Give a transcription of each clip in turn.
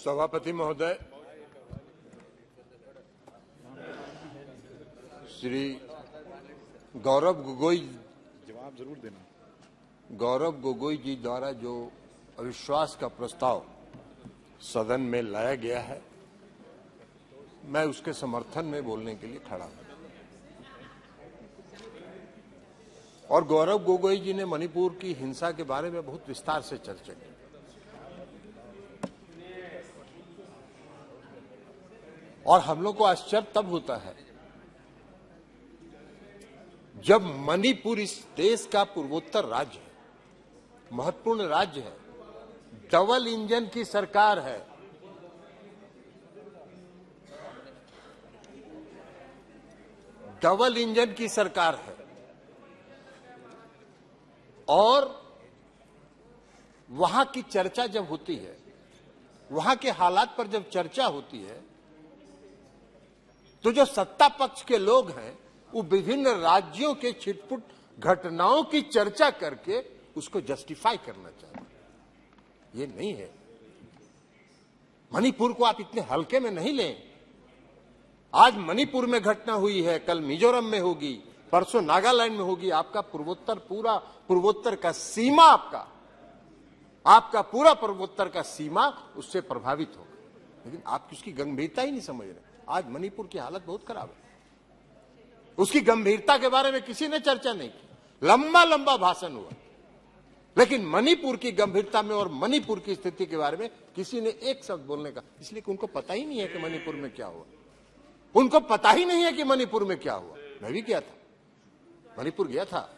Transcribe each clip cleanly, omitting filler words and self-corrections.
सभापति महोदय, श्री गौरव गोगोई जवाब जरूर देना। गौरव गोगोई जी द्वारा जो अविश्वास का प्रस्ताव सदन में लाया गया है, मैं उसके समर्थन में बोलने के लिए खड़ा हूं। और गौरव गोगोई जी ने मणिपुर की हिंसा के बारे में बहुत विस्तार से चर्चा की। और हम लोग को आश्चर्य तब होता है जब मणिपुर इस देश का पूर्वोत्तर राज्य है, महत्वपूर्ण राज्य है, डबल इंजन की सरकार है। डबल इंजन की सरकार है और वहां की चर्चा जब होती है, वहां के हालात पर जब चर्चा होती है, तो जो सत्ता पक्ष के लोग हैं वो विभिन्न राज्यों के छिटपुट घटनाओं की चर्चा करके उसको जस्टिफाई करना चाहते हैं। ये नहीं है। मणिपुर को आप इतने हल्के में नहीं लें। आज मणिपुर में घटना हुई है, कल मिजोरम में होगी, परसों नागालैंड में होगी। आपका पूर्वोत्तर, पूरा पूर्वोत्तर का सीमा, आपका पूरा पूर्वोत्तर का सीमा उससे प्रभावित होगा। लेकिन आप उसकी गंभीरता ही नहीं समझ रहे। आज मणिपुर की हालत बहुत खराब है। उसकी गंभीरता के बारे में किसी ने चर्चा नहीं की। लंबा लंबा भाषण हुआ, लेकिन मणिपुर की गंभीरता में और मणिपुर की स्थिति के बारे में किसी ने एक शब्द बोलने का, इसलिए कि उनको पता ही नहीं है कि मणिपुर में क्या हुआ। उनको पता ही नहीं है कि मणिपुर में क्या हुआ। मैं भी गया था, मणिपुर गया था,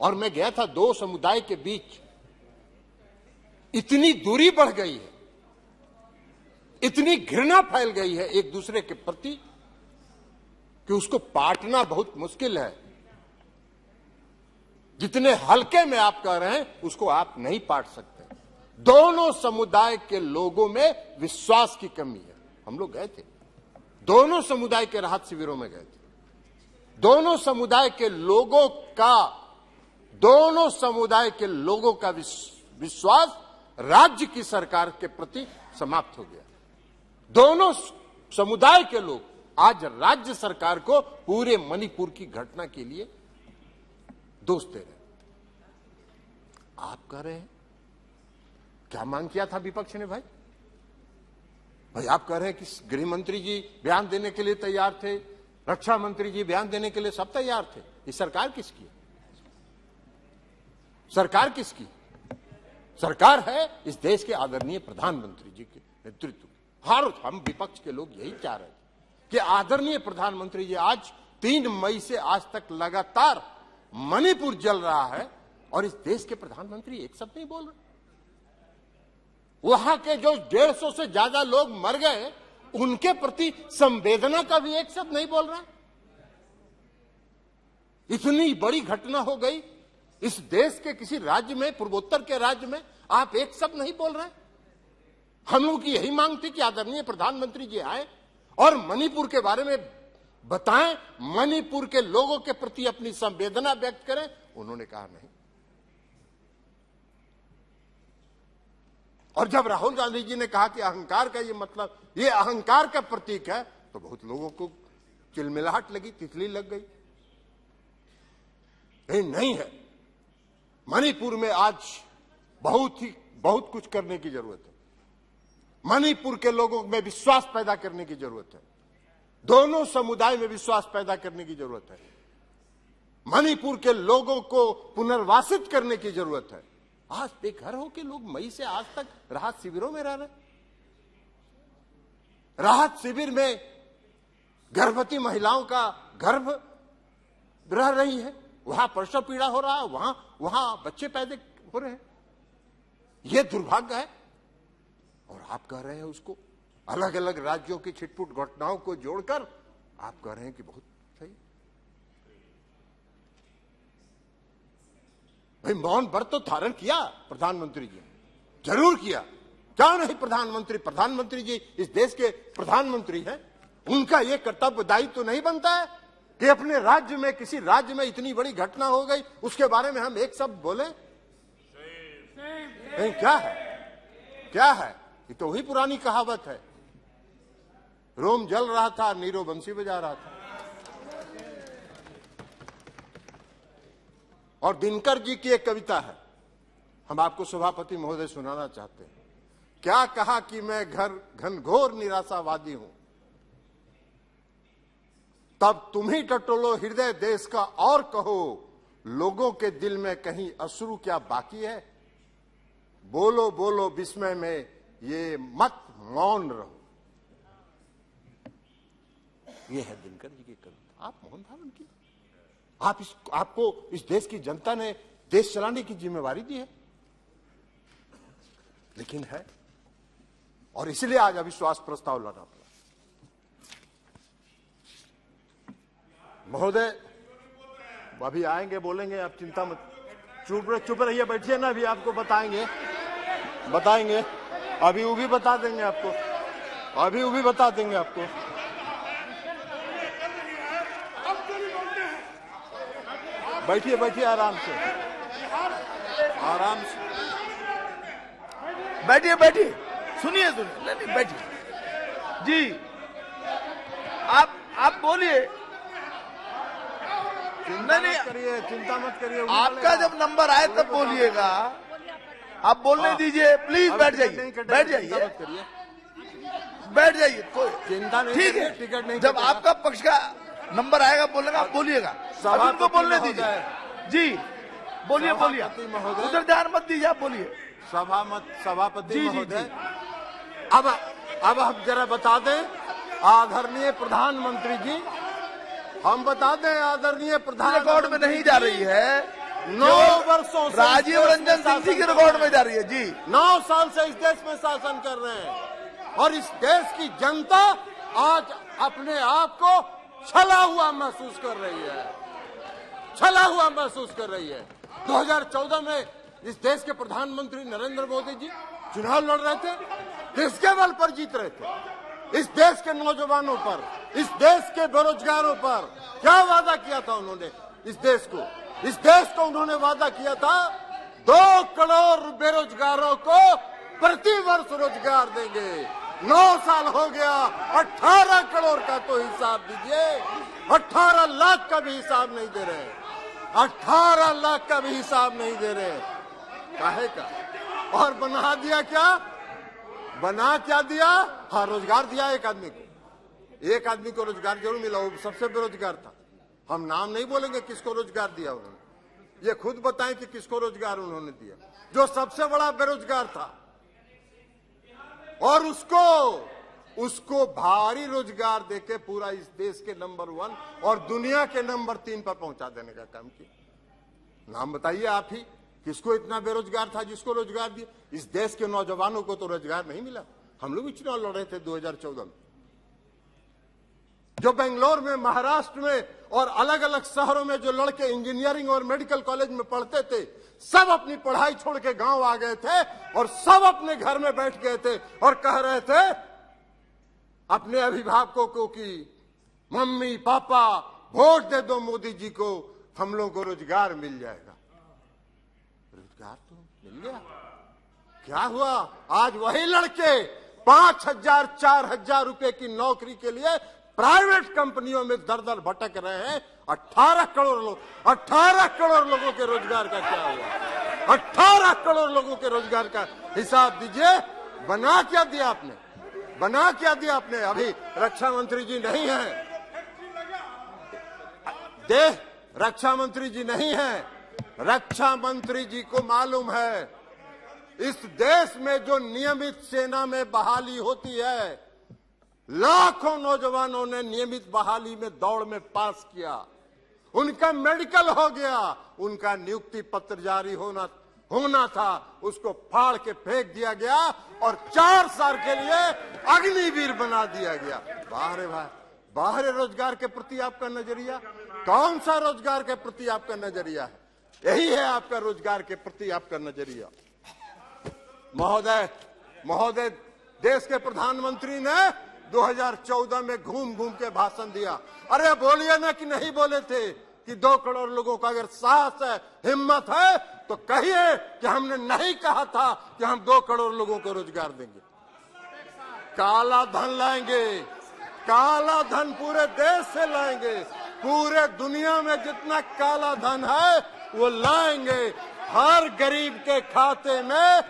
और मैं गया था दो समुदाय के बीच इतनी दूरी बढ़ गई है, इतनी घृणा फैल गई है एक दूसरे के प्रति कि उसको पाटना बहुत मुश्किल है। जितने हल्के में आप कह रहे हैं उसको आप नहीं पाट सकते। दोनों समुदाय के लोगों में विश्वास की कमी है। हम लोग गए थे, दोनों समुदाय के राहत शिविरों में गए थे। दोनों समुदाय के लोगों का विश्वास राज्य की सरकार के प्रति समाप्त हो गया। दोनों समुदाय के लोग आज राज्य सरकार को पूरे मणिपुर की घटना के लिए दोष दे रहे हैं। आप कह रहे हैं क्या मांग किया था विपक्ष ने? भाई आप कह रहे हैं कि गृह मंत्री जी बयान देने के लिए तैयार थे, रक्षा मंत्री जी बयान देने के लिए सब तैयार थे। ये सरकार किसकी है? सरकार किसकी? सरकार है इस देश के आदरणीय प्रधानमंत्री जी के नेतृत्व। हम विपक्ष के लोग यही चाह रहे थे कि आदरणीय प्रधानमंत्री जी, आज 3 मई से आज तक लगातार मणिपुर जल रहा है और इस देश के प्रधानमंत्री एक शब्द नहीं बोल रहे। वहां के जो 150 से ज्यादा लोग मर गए, उनके प्रति संवेदना का भी एक शब्द नहीं बोल रहा। इतनी बड़ी घटना हो गई इस देश के किसी राज्य में, पूर्वोत्तर के राज्य में, आप एक शब्द नहीं बोल रहे। हम लोग की यही मांग थी कि आदरणीय प्रधानमंत्री जी आए और मणिपुर के बारे में बताएं, मणिपुर के लोगों के प्रति अपनी संवेदना व्यक्त करें। उन्होंने कहा नहीं। और जब राहुल गांधी जी ने कहा कि अहंकार का ये मतलब, ये अहंकार का प्रतीक है, तो बहुत लोगों को चिलमिलाहट लगी, तितली लग गई। नहीं है। मणिपुर में आज बहुत कुछ करने की जरूरत है। मणिपुर के लोगों में विश्वास पैदा करने की जरूरत है। दोनों समुदाय में विश्वास पैदा करने की जरूरत है। मणिपुर के लोगों को पुनर्वासित करने की जरूरत है। आज बेघर होकर लोग मई से आज तक राहत शिविरों में रह रहे। राहत शिविर में गर्भवती महिलाओं का गर्भ रह रही है, वहां प्रसव पीड़ा हो रहा है, वहां बच्चे पैदा हो रहे हैं। यह दुर्भाग्य है। और आप कह रहे हैं उसको अलग अलग राज्यों की छिटपुट घटनाओं को जोड़कर आप कह रहे हैं कि बहुत सही। भाई मौन व्रत तो धारण किया प्रधानमंत्री जी, जरूर किया। क्या नहीं? प्रधानमंत्री जी इस देश के प्रधानमंत्री हैं। उनका यह कर्तव्य दायित्व तो नहीं बनता है कि अपने राज्य में, किसी राज्य में इतनी बड़ी घटना हो गई, उसके बारे में हम एक शब्द बोले? नहीं, क्या है? ये तो वही पुरानी कहावत है, रोम जल रहा था, नीरो बंसी बजा रहा था। और दिनकर जी की एक कविता है, हम आपको सभापति महोदय सुनाना चाहते हैं। क्या कहा कि मैं घनघोर निराशावादी हूं, तब तुम ही टटोलो हृदय देश का और कहो, लोगों के दिल में कहीं अश्रु क्या बाकी है। बोलो बोलो विस्मय में ये मत मौन रहो। ये है दिनकर जी की कविता। आप मौन धारण की, आपको इस देश की जनता ने देश चलाने की जिम्मेवारी दी है, लेकिन है, और इसलिए आज अविश्वास प्रस्ताव लाना पड़ा। महोदय अभी आएंगे, बोलेंगे, आप चिंता मत, चुप रहिए, बैठिए ना, अभी आपको बताएंगे, अभी वो भी बता देंगे आपको, बैठिए आराम से बैठिए, सुनिए, नहीं बैठिए जी, आप बोलिए। चिंता मत करिए, आपका जब नंबर आए तब बोलिएगा, आप बोलने दीजिए, प्लीज बैठ जाइए, कोई चिंता नहीं, ठीक है। टिकट नहीं, जब आपका पक्ष का नंबर आएगा बोलेगा, आप बोलिएगा, अब उनको बोलने दीजिए जी, बोलिए, उधर ध्यान मत दीजिए, आप बोलिए। सभापति महोदय, अब हम जरा बता दें, आदरणीय प्रधानमंत्री जी, हम बता दें, आदरणीय प्रधानमंत्री, रिकॉर्ड में नहीं जा रही है, 9 वर्षों से राजीव रंजन सिंह जी के रिकॉर्ड में जा रही है जी। 9 साल से इस देश में शासन कर रहे हैं, और इस देश की जनता आज अपने आप को छला हुआ महसूस कर रही है। 2014 में इस देश के प्रधानमंत्री नरेंद्र मोदी जी चुनाव लड़ रहे थे, किसके बल पर जीत रहे थे? इस देश के नौजवानों पर, इस देश के बेरोजगारों पर क्या वादा किया था उन्होंने? इस देश को उन्होंने वादा किया था 2 करोड़ बेरोजगारों को प्रति वर्ष रोजगार देंगे। 9 साल हो गया, 18 करोड़ का तो हिसाब दीजिए, 18 लाख का भी हिसाब नहीं दे रहे, 18 लाख का भी हिसाब नहीं दे रहे, काहे का? और बना दिया क्या दिया? हाँ, रोजगार दिया एक आदमी को रोजगार जरूर मिला, वो सबसे बेरोजगार था। हम नाम नहीं बोलेंगे किसको रोजगार दिया उन्होंने, ये खुद बताएं कि किसको रोजगार उन्होंने दिया, जो सबसे बड़ा बेरोजगार था, और उसको भारी रोजगार देके पूरा इस देश के नंबर 1 और दुनिया के नंबर 3 पर पहुंचा देने का काम किया। नाम बताइए आप ही, किसको इतना बेरोजगार था जिसको रोजगार दिया? इस देश के नौजवानों को तो रोजगार नहीं मिला। हम लोग भी चुनाव लड़ रहे थे 2014 में, जो बेंगलोर में, महाराष्ट्र में और अलग अलग शहरों में जो लड़के इंजीनियरिंग और मेडिकल कॉलेज में पढ़ते थे, सब अपनी पढ़ाई छोड़ के गांव आ गए थे और सब अपने घर में बैठ गए थे और कह रहे थे अपने अभिभावकों को कि मम्मी पापा वोट दे दो मोदी जी को, हम लोगों को रोजगार मिल जाएगा। रोजगार तो मिल गया, क्या हुआ? आज वही लड़के 5,000 4,000 रुपए की नौकरी के लिए प्राइवेट कंपनियों में दर भटक रहे हैं। 18 करोड़ लोगों के रोजगार का क्या हुआ? 18 करोड़ लोगों के रोजगार का हिसाब दीजिए। बना क्या दिया आपने? अभी रक्षा मंत्री जी नहीं है, रक्षा मंत्री जी नहीं है। रक्षा मंत्री जी को मालूम है इस देश में जो नियमित सेना में बहाली होती है, लाखों नौजवानों ने नियमित बहाली में दौड़ में पास किया, उनका मेडिकल हो गया, उनका नियुक्ति पत्र जारी होना था, उसको फाड़ के फेंक दिया गया और 4 साल के लिए अग्निवीर बना दिया गया। बाहर रोजगार के प्रति आपका नजरिया, कौन सा रोजगार के प्रति आपका नजरिया है? यही है आपका रोजगार के प्रति आपका नजरिया। महोदय, देश के प्रधानमंत्री ने 2014 में घूम के भाषण दिया। अरे बोलिए ना कि नहीं बोले थे कि 2 करोड़ लोगों का अगर साहस है, हिम्मत है तो कहिए कि हमने नहीं कहा था कि हम 2 करोड़ लोगों को रोजगार देंगे। काला धन लाएंगे, काला धन पूरे देश से लाएंगे, पूरे दुनिया में जितना काला धन है वो लाएंगे, हर गरीब के खाते में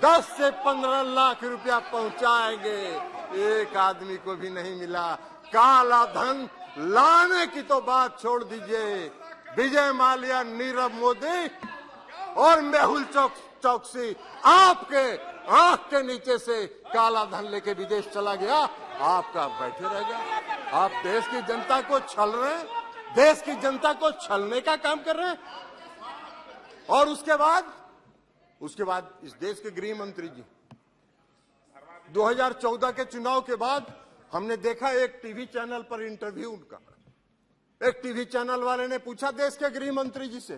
10 से 15 लाख रुपया पहुंचाएंगे। एक आदमी को भी नहीं मिला। काला धन लाने की तो बात छोड़ दीजिए, विजय माल्या, नीरव मोदी और मेहुल चौकसी आपके आंख के नीचे से काला धन लेके विदेश चला गया, आपका बैठे रह गया। आप देश की जनता को छल रहे हैं, देश की जनता को छलने का काम कर रहे हैं। और उसके बाद इस देश के गृह मंत्री जी 2014 के चुनाव के बाद हमने देखा एक टीवी चैनल पर इंटरव्यू उनका, एक टीवी चैनल वाले ने पूछा देश के गृह मंत्री जी से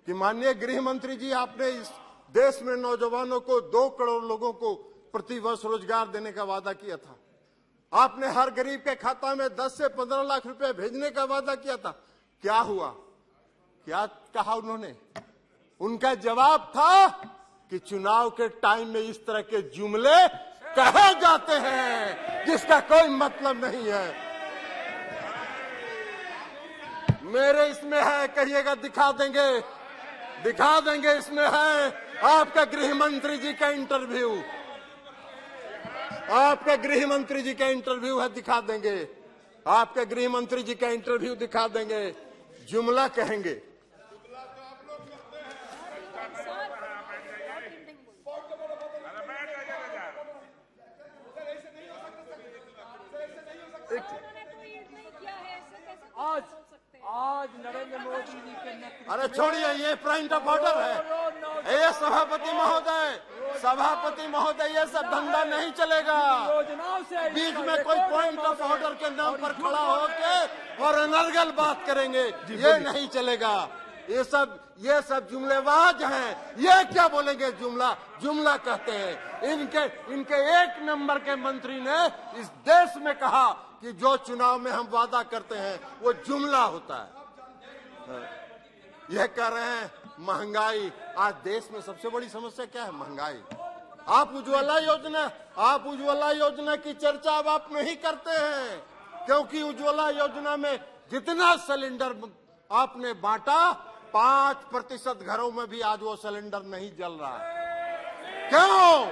कि माननीय गृह मंत्री जी, आपने इस देश में नौजवानों को 2 करोड़ लोगों को प्रति वर्ष रोजगार देने का वादा किया था, आपने हर गरीब के खाता में 10 से 15 लाख रुपए भेजने का वादा किया था, क्या हुआ? क्या कहा उन्होंने? उनका जवाब था कि चुनाव के टाइम में इस तरह के जुमले कहे जाते हैं जिसका कोई मतलब नहीं है। मेरे इसमें है, कहिएगा दिखा देंगे, इसमें है आपका गृह मंत्री जी का इंटरव्यू, आपका गृह मंत्री जी का इंटरव्यू है, दिखा देंगे, आपके गृह मंत्री जी का इंटरव्यू दिखा देंगे। जुमला कहेंगे, आज नरेंद्र मोदी जी के नेतृत्व। अरे छोड़िए, ये पॉइंट ऑफ ऑर्डर है, ये सभापति महोदय, ये सब धंधा नहीं चलेगा। योजनाओं से बीच में कोई पॉइंट ऑफ ऑर्डर के नाम पर खड़ा होके और अनर्गल बात करेंगे, ये नहीं चलेगा। ये सब जुमलेबाज हैं। ये क्या बोलेंगे? जुमला कहते हैं। इनके 1 नंबर के मंत्री ने इस देश में कहा कि जो चुनाव में हम वादा करते हैं वो जुमला होता है। यह कह रहे हैं महंगाई। आज देश में सबसे बड़ी समस्या क्या है? महंगाई। आप उज्ज्वला योजना की चर्चा अब आप नहीं करते हैं, क्योंकि उज्ज्वला योजना में जितना सिलेंडर आपने बांटा, 5% घरों में भी आज वो सिलेंडर नहीं जल रहा है। क्यों?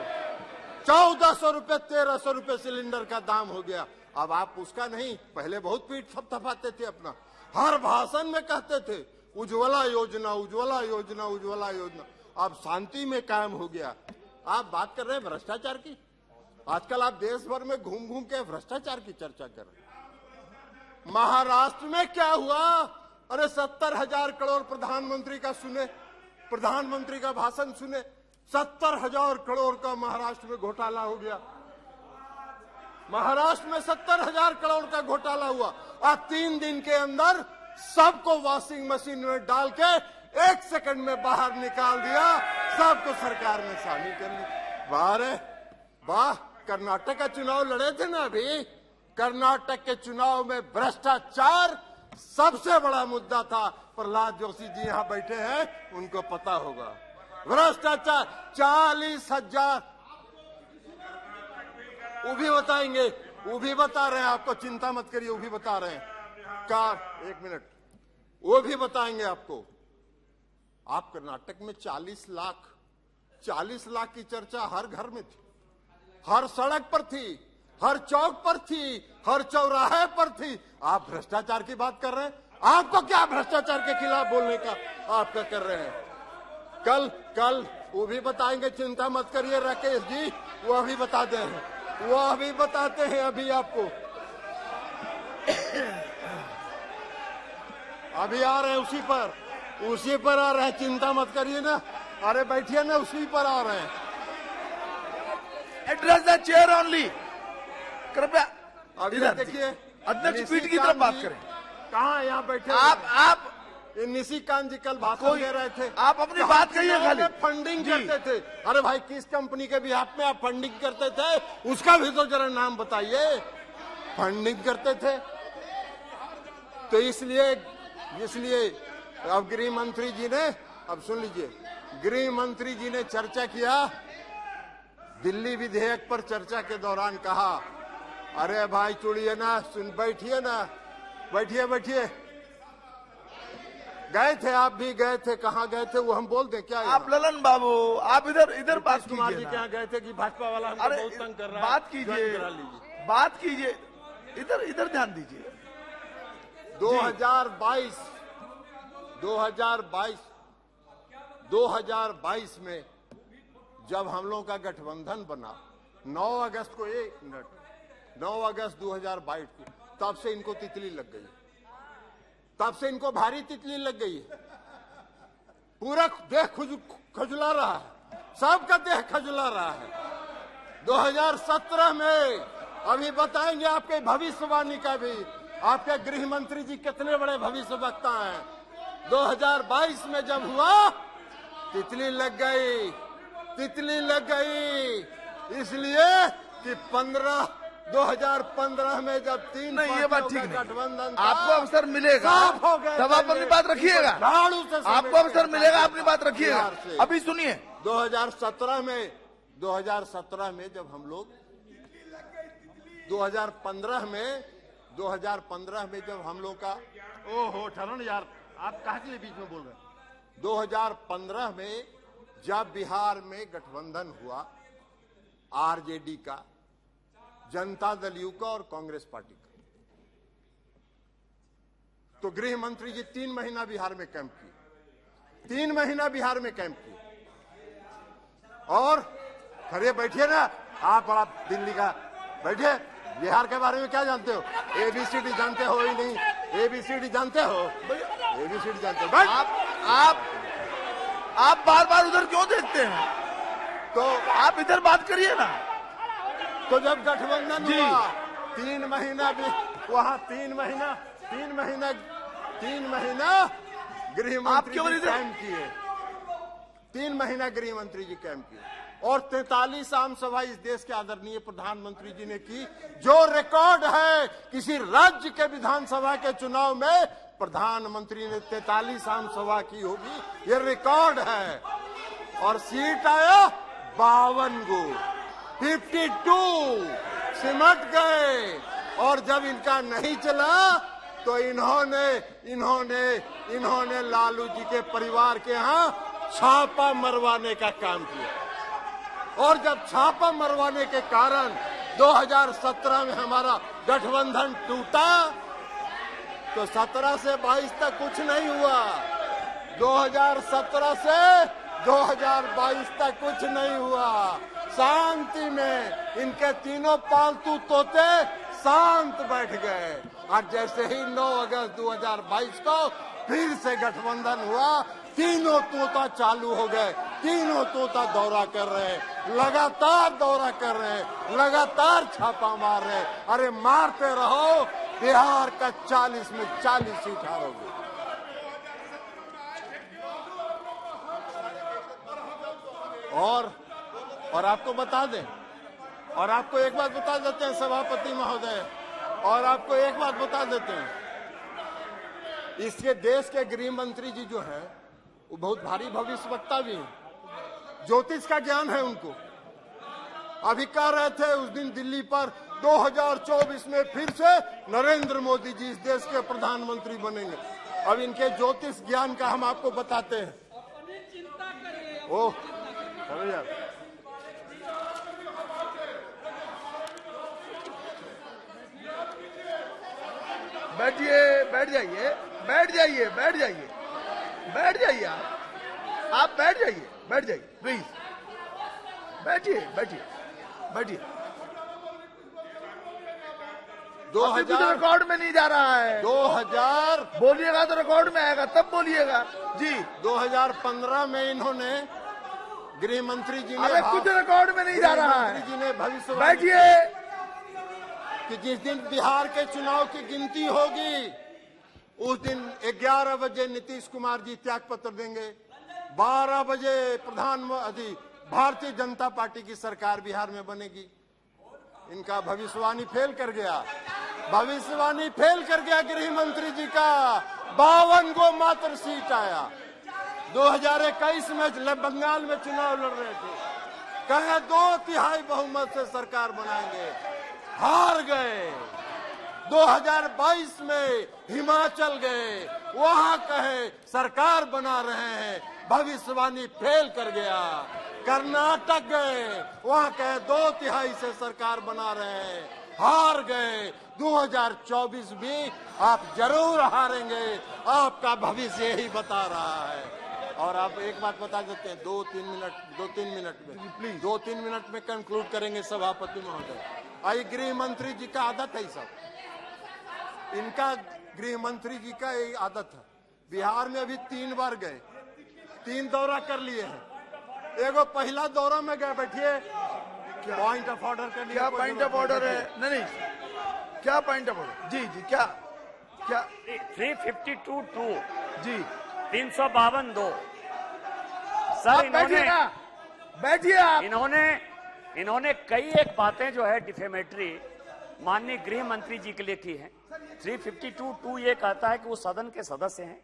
1400 रुपए 1300 रुपए सिलेंडर का दाम हो गया। अब आप उसका नहीं, पहले बहुत पीठ थपथपाते थे, अपना हर भाषण में कहते थे उज्ज्वला योजना, उज्ज्वला योजना, उज्ज्वला योजना। अब शांति में कायम हो गया। आप बात कर रहे हैं भ्रष्टाचार की। आजकल आप देश भर में घूम घूम के भ्रष्टाचार की चर्चा कर रहे हैं। महाराष्ट्र में क्या हुआ? अरे 70,000 करोड़ प्रधानमंत्री का भाषण सुने, 70,000 करोड़ का महाराष्ट्र में घोटाला हो गया। महाराष्ट्र में 70,000 करोड़ का घोटाला हुआ। आज 3 दिन के अंदर सबको वॉशिंग मशीन में डाल के 1 सेकंड में बाहर निकाल दिया, सबको सरकार में शामिल कर ली। वाह, कर्नाटक का चुनाव लड़े थे ना अभी। कर्नाटक के चुनाव में भ्रष्टाचार सबसे बड़ा मुद्दा था। प्रहलाद जोशी जी यहाँ बैठे हैं, उनको पता होगा। भ्रष्टाचार 40,000, वो भी बताएंगे, वो भी बता रहे हैं आपको, चिंता मत करिए, वो भी बता रहे हैं। 1 मिनट, वो भी बताएंगे आपको। आप कर्नाटक में 40 लाख की चर्चा हर घर में थी, हर सड़क पर थी, हर चौक पर थी, हर चौराहे पर थी। आप भ्रष्टाचार की बात कर रहे हैं? आपको क्या भ्रष्टाचार के खिलाफ बोलने का आपका कर रहे हैं? कल वो भी बताएंगे, चिंता मत करिए राकेश जी, वो अभी बता दे हैं, वो अभी बताते हैं अभी आपको। अभी आ रहे हैं, उसी पर आ रहे हैं, चिंता मत करिए ना। अरे बैठिए ना, उसी पर आ रहे हैं। एड्रेस द चेयर ओनली, कृपया। अभी देखिए, अध्यक्ष पीठ की तरफ बात करें। कहाँ यहाँ बैठे? आप निशिकांत जी कल भाषण दे रहे थे, आप अपनी बात कहिए। खाली फंडिंग करते थे। अरे भाई, किस कंपनी के बिहाफ में आप फंडिंग करते थे? उसका भी तो जरा नाम बताइए। फंडिंग करते थे तो इसलिए अब गृह मंत्री जी ने, अब सुन लीजिए, गृह मंत्री जी ने चर्चा किया दिल्ली विधेयक पर चर्चा के दौरान कहा, अरे भाई चुड़िए ना, सुन बैठिए ना, बैठिए बैठिए। गए थे, आप भी गए थे, कहाँ गए थे वो हम बोल दें क्या? आप ललन बाबू, आप इधर बात कुमार जी कीजिए के ना। यहाँ गए थे कि भाजपा वाला हमको अरे बहुत तंग कर रहा है, बात कीजिए, ज्वाइन करा लीजिए। बात कीजिए, इधर ध्यान दीजिए। 2022 में जब हम लोगों का गठबंधन बना 9 अगस्त को, 1 मिनट, 9 अगस्त 2022 को, तब से इनको तितली लग गई, तब से इनको भारी तितली लग गई। पूरा देह खजुला रहा है, सबका देह खजुला रहा है। 2017 में अभी बताएंगे आपके भविष्यवाणी का भी, आपके गृह मंत्री जी कितने बड़े भविष्य वक्ता हैं। 2022 में जब हुआ, तितली लग गई, तितली लग गई, इसलिए कि 2015 में जब 3 नहीं, ये बात ठीक नहीं। गठबंधन था, आपको अवसर मिलेगा साफ हो गए तब आप अपनी बात रखिएगा। झाड़ू से आपको अवसर मिलेगा, अपनी बात रखिएगा। बिहार से। अभी सुनिए, 2017 में जब हम लोग 2015 में जब हम लोग का, ओहो ठहरो यार, आप कहाँ के लिए बीच में बोल रहे हैं? 2015 में जब बिहार में गठबंधन हुआ आरजेडी का, जनता दल यू का और कांग्रेस पार्टी का, तो गृह मंत्री जी 3 महीना बिहार में कैंप किए, 3 महीना बिहार में कैंप किए। और खड़े बैठिए ना, आप बड़ा दिल्ली का, बैठिए। बिहार के बारे में क्या जानते हो? ABCD जानते हो ही नहीं? ABCD जानते हो? ABCD जानते हो? बैठ। आप बार उधर क्यों देखते हैं? तो आप इधर बात करिए ना। तो जब गठबंधन जी। हुआ 3 महीना भी वहां 3 महीना गृह मंत्री केवल जी इधर- कैंप किए, 3 महीना गृह मंत्री जी कैंप किए, और 43 आम सभा इस देश के आदरणीय प्रधानमंत्री जी ने की, जो रिकॉर्ड है किसी राज्य के विधानसभा के चुनाव में प्रधानमंत्री ने 43 आम सभा की होगी, ये रिकॉर्ड है। और सीट आया 52 गो, 52 सिमट गए। और जब इनका नहीं चला तो इन्होंने लालू जी के परिवार के यहाँ छापा मरवाने का काम किया। और जब छापा मरवाने के कारण 2017 में हमारा गठबंधन टूटा, तो 17 से 22 तक कुछ नहीं हुआ। 2017 से 2022 तक कुछ नहीं हुआ। शांति में इनके तीनों पालतू तोते शांत बैठ गए। और जैसे ही 9 अगस्त 2022 को फिर से गठबंधन हुआ, तीनों तोता चालू हो गए, तीनों तोता दौरा कर रहे, लगातार दौरा कर रहे, लगातार छापा मार रहे। अरे मारते रहो, बिहार का 40 में 40 सीट हारोगे। और आपको बता दें, और आपको एक बात बता देते हैं सभापति महोदय, और आपको एक बात बता देते हैं, इसके देश के गृह मंत्री जी जो हैं वो बहुत भारी भविष्यवक्ता भी हैं, ज्योतिष का ज्ञान है उनको। अभी कह रहे थे उस दिन दिल्ली पर 2024 में फिर से नरेंद्र मोदी जी इस देश के प्रधानमंत्री बनेंगे। अब इनके ज्योतिष ज्ञान का हम आपको बताते हैं। ओह चलो यार, बैठिए, बैठ जाइए, बैठ जाइए, बैठ जाइए, बैठ जाइए। आप बैठ जाइए, बैठ जाइए प्लीज, बैठिए, बैठिए, बैठिए। 2000 रिकॉर्ड में नहीं जा रहा है। 2000 बोलिएगा तो रिकॉर्ड में आएगा, तब बोलिएगा जी। 2015 में इन्होंने गृह मंत्री जी ने, अरे कुछ रिकॉर्ड में नहीं जा रहा मंत्री जी है। ने भविष्य बैठिए। कि जिस दिन बिहार के चुनाव की गिनती होगी उस दिन 11 बजे नीतीश कुमार जी त्याग पत्र देंगे, 12 बजे प्रधानमंत्री भारतीय जनता पार्टी की सरकार बिहार में बनेगी। इनका भविष्यवाणी फेल कर गया, भविष्यवाणी फेल कर गया गृह मंत्री जी का। 52 गो मात्र सीट आया। 2021 में बंगाल में चुनाव लड़ रहे थे, कहे 2/3 बहुमत से सरकार बनाएंगे, हार गए। 2022 में हिमाचल गए, वहां कहे सरकार बना रहे हैं, भविष्यवाणी फेल कर गया। कर्नाटक गए, वहां कहे 2/3 से सरकार बना रहे हैं, हार गए। 2024 भी आप जरूर हारेंगे, आपका भविष्य यही बता रहा है। और आप एक बात बता देते हैं, 2-3 मिनट में, प्लीज 2-3 मिनट में कंक्लूड करेंगे सभापति महोदय। आई गृह मंत्री जी का आदत है सब, इनका गृह मंत्री जी का एक आदत है। बिहार में अभी 3 बार गए, 3 दौरा कर लिए हैं। एगो पहला दौरा में गए, बैठिए, पॉइंट ऑफ ऑर्डर कर लिया। क्या पॉइंट ऑफ ऑर्डर है? नहीं, क्या पॉइंट ऑफ ऑर्डर? जी जी, क्या 352(2) जी 352(2) सर, आप बैठिए ना, बैठिए आप। इन्होंने कई एक बातें जो है डिफेमेटरी माननीय गृह मंत्री जी के लिए की है। 352(2) ये कहता है कि वो सदन के सदस्य हैं,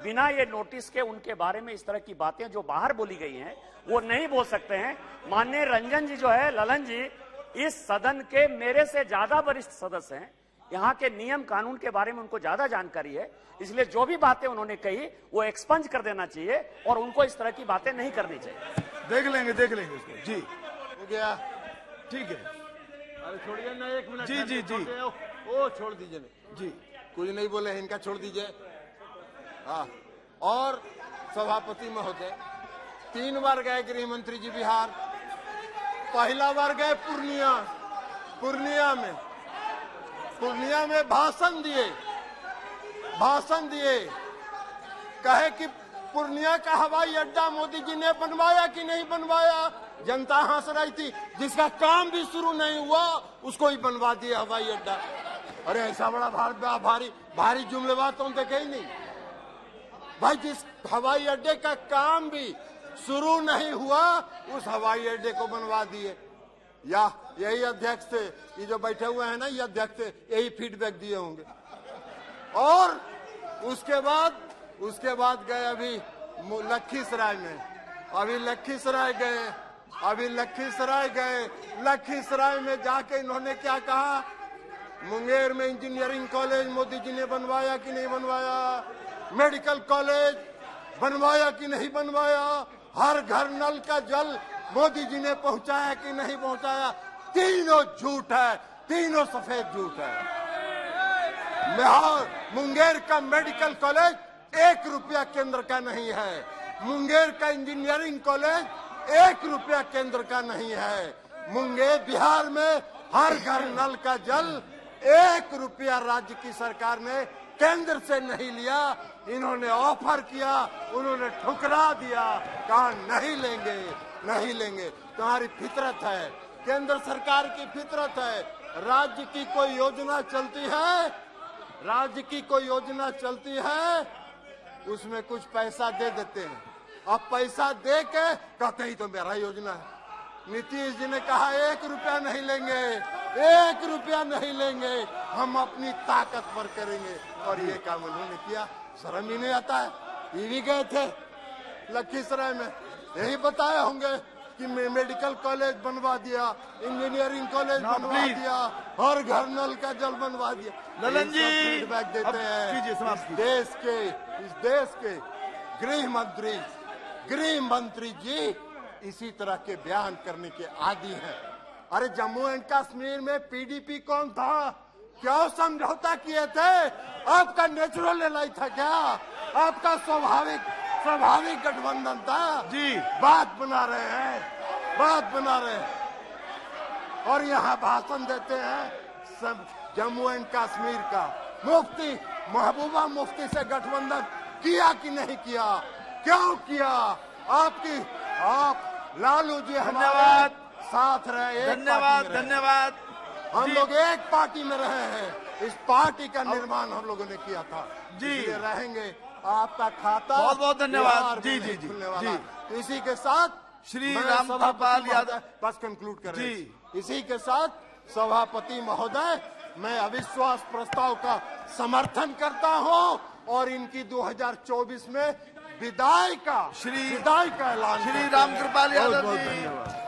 बिना ये नोटिस के उनके बारे में इस तरह की बातें जो बाहर बोली गई हैं वो नहीं बोल सकते हैं। माननीय रंजन जी जो है, ललन जी, इस सदन के मेरे से ज्यादा वरिष्ठ सदस्य हैं, यहाँ के नियम कानून के बारे में उनको ज्यादा जानकारी है, इसलिए जो भी बातें उन्होंने कही वो एक्सपंज कर देना चाहिए और उनको इस तरह की बातें नहीं करनी चाहिए। देख लेंगे उसको। जी हो गया, ठीक है। अरे छोड़िए ना, 1 मिनट। जी जी जी ओ छोड़ दीजिए ना जी, कुछ नहीं बोले, इनका छोड़ दीजिए। हाँ, और सभापति महोदय 3 बार गए गृह मंत्री जी बिहार। पहला बार गए पूर्णिया में भाषण दिए, कहे कि पूर्णिया का हवाई अड्डा मोदी जी ने बनवाया कि नहीं बनवाया। जनता हंस रही थी, जिसका काम भी शुरू नहीं हुआ उसको ही बनवा दिया हवाई अड्डा। अरे ऐसा बड़ा भारी जुमलेबाज तो देखे ही नहीं भाई। जिस हवाई अड्डे का काम भी शुरू नहीं हुआ उस हवाई अड्डे को बनवा दिए। या यही अध्यक्ष थे, ये जो बैठे हुए हैं ना, ये अध्यक्ष थे, यही फीडबैक दिए होंगे। और उसके बाद गए अभी लखीसराय में, लखीसराय में जाके इन्होंने क्या कहा, मुंगेर में इंजीनियरिंग कॉलेज मोदी जी ने बनवाया कि नहीं बनवाया, मेडिकल कॉलेज बनवाया कि नहीं बनवाया, हर घर नल का जल मोदी जी ने पहुंचाया कि नहीं पहुंचाया। तीनों झूठ है, तीनों सफेद झूठ है। मुंगेर का मेडिकल कॉलेज 1 रुपया केंद्र का नहीं है, मुंगेर का इंजीनियरिंग कॉलेज 1 रुपया केंद्र का नहीं है। मुंगेर बिहार में हर घर नल का जल 1 रुपया राज्य की सरकार ने केंद्र से नहीं लिया। इन्होंने ऑफर किया, उन्होंने ठुकरा दिया, कहा नहीं लेंगे। तुम्हारी फितरत है, केंद्र सरकार की फितरत है। राज्य की कोई योजना चलती है, उसमें कुछ पैसा दे देते हैं। अब पैसा दे के कहते ही तो मेरा योजना है। नीतीश जी ने कहा 1 रुपया नहीं लेंगे, हम अपनी ताकत पर करेंगे, और ये काम उन्होंने किया। शर्म ही नहीं आता है। ये भी गए थे लखीसराय में, यही बताए होंगे कि मेडिकल कॉलेज बनवा दिया, इंजीनियरिंग कॉलेज बनवा दिया, हर घर नल का जल बनवा दिया। ललन जी फीडबैक देते हैं। इस देश के गृह मंत्री जी इसी तरह के बयान करने के आदी हैं। अरे जम्मू एंड कश्मीर में पीडीपी कौन था, क्यों समझौता किए थे? आपका नेचुरल एलाई था क्या? आपका स्वाभाविक गठबंधन था जी। बात बना रहे हैं और यहाँ भाषण देते हैं सब। जम्मू एंड कश्मीर का महबूबा मुफ्ती से गठबंधन किया कि नहीं किया? क्यों किया? आप लालू जी हमारे साथ रहे, धन्यवाद। हम लोग एक पार्टी में रहे हैं, इस पार्टी का निर्माण हम लोगों ने किया था जी। रहेंगे, आपका खाता बहुत धन्यवाद जी। इसी के साथ श्री रामकृपाल यादव बस कंक्लूड कर रहे हैं। इसी के साथ सभापति महोदय, मैं अविश्वास प्रस्ताव का समर्थन करता हूं और इनकी 2024 में विदाई का ऐलान। श्री रामकृपाल यादव जी। धन्यवाद।